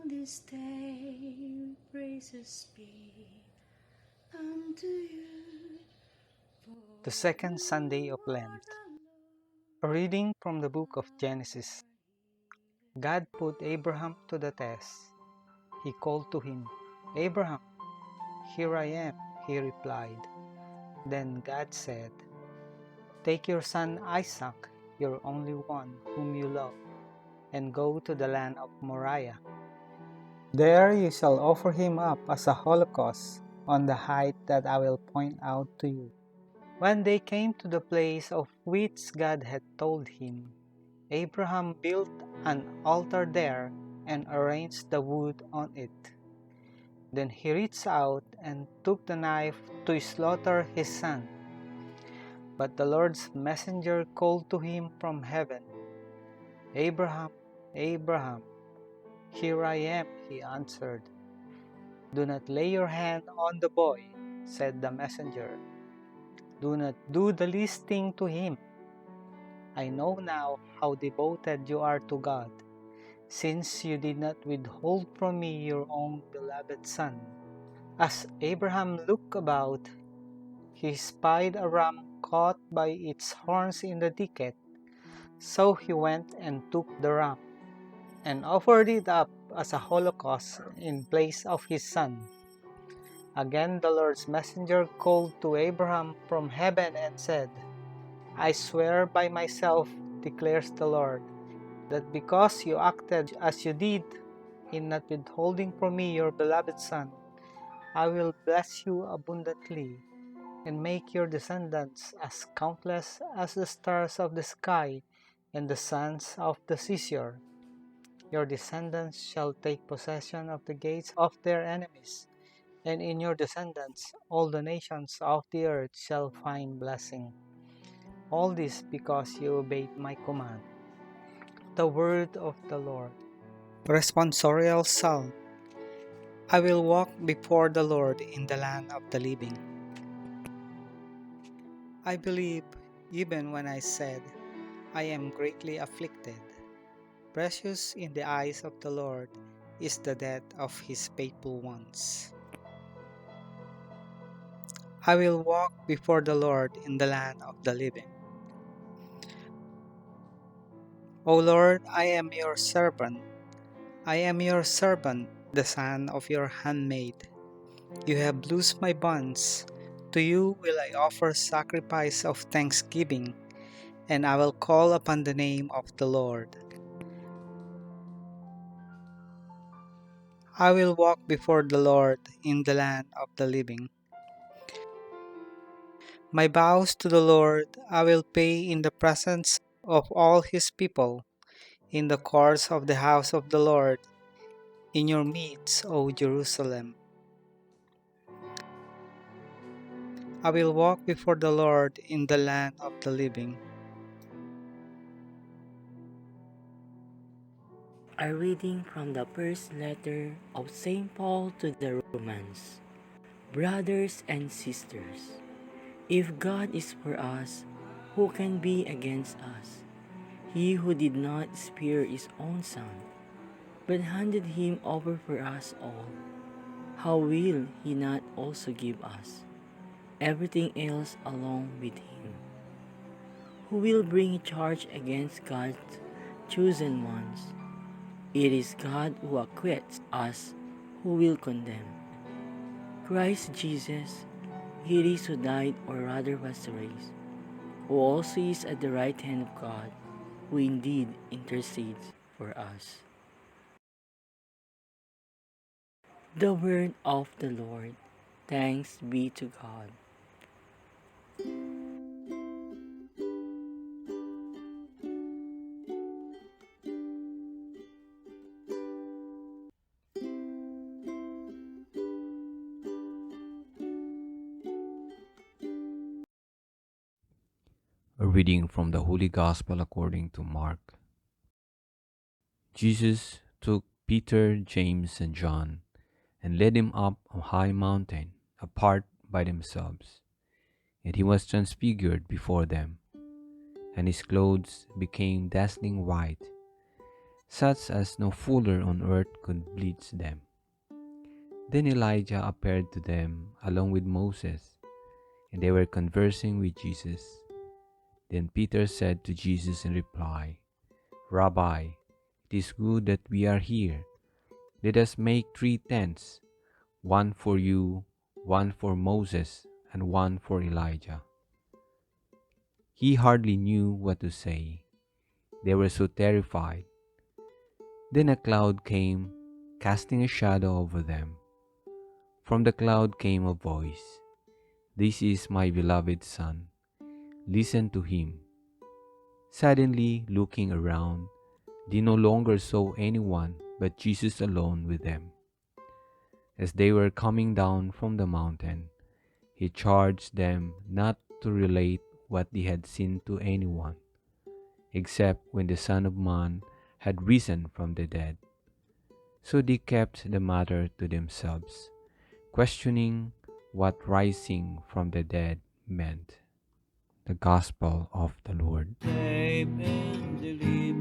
this day praises be unto you. The second Sunday of Lent. A reading from the book of Genesis. God put Abraham to the test. He called to him, "Abraham." "Here I am," he replied. Then God said, "Take your son Isaac, your only one whom you love, and go to the land of Moriah. There you shall offer him up as a holocaust on the height that I will point out to you." When they came to the place of which God had told him, Abraham built an altar there and arranged the wood on it. Then he reached out and took the knife to slaughter his son. But the Lord's messenger called to him from heaven, "Abraham, Abraham." "Here I am," he answered. "Do not lay your hand on the boy," said the messenger. "Do not do the least thing to him. I know now how devoted you are to God, since you did not withhold from me your own beloved son." As Abraham looked about, he spied a ram caught by its horns in the thicket. So he went and took the ram, and offered it up as a holocaust in place of his son. Again the Lord's messenger called to Abraham from heaven and said, "I swear by myself, declares the Lord, that because you acted as you did in not withholding from me your beloved son, I will bless you abundantly and make your descendants as countless as the stars of the sky and the sands of the seashore. Your descendants shall take possession of the gates of their enemies, and in your descendants all the nations of the earth shall find blessing. All this because you obeyed my command." The word of the Lord. Responsorial Psalm. I will walk before the Lord in the land of the living. I believe, even when I said, "I am greatly afflicted." Precious in the eyes of the Lord is the death of his faithful ones. I will walk before the Lord in the land of the living. O Lord, I am your servant. I am your servant, the son of your handmaid. You have loosed my bonds. To you will I offer sacrifice of thanksgiving, and I will call upon the name of the Lord. I will walk before the Lord in the land of the living. My vows to the Lord I will pay in the presence of all his people, in the courts of the house of the Lord, in your midst, O Jerusalem. I will walk before the Lord in the land of the living. A reading from the first letter of St. Paul to the Romans. Brothers and sisters, if God is for us, who can be against us? He who did not spare his own son, but handed him over for us all, how will he not also give us everything else along with him? Who will bring a charge against God's chosen ones? It is God who acquits us who will condemn. Christ Jesus, he is who died, or rather was raised, who also is at the right hand of God, who indeed intercedes for us. The word of the Lord. Thanks be to God. A reading from the Holy Gospel according to Mark. Jesus took Peter, James, and John and led him up a high mountain, apart by themselves. And he was transfigured before them, and his clothes became dazzling white, such as no fuller on earth could bleach them. Then Elijah appeared to them along with Moses, and they were conversing with Jesus. Then Peter said to Jesus in reply, Rabbi, it is good that we are here. Let us make 3 tents, one for you, one for Moses, and one for Elijah. He hardly knew what to say. They were so terrified. Then a cloud came, casting a shadow over them. From the cloud came a voice, This is my beloved Son. Listen to him. Suddenly, looking around, they no longer saw anyone but Jesus alone with them. As they were coming down from the mountain, he charged them not to relate what they had seen to anyone, except when the Son of Man had risen from the dead. So they kept the matter to themselves, questioning what rising from the dead meant. The Gospel of the Lord. Save and deliver.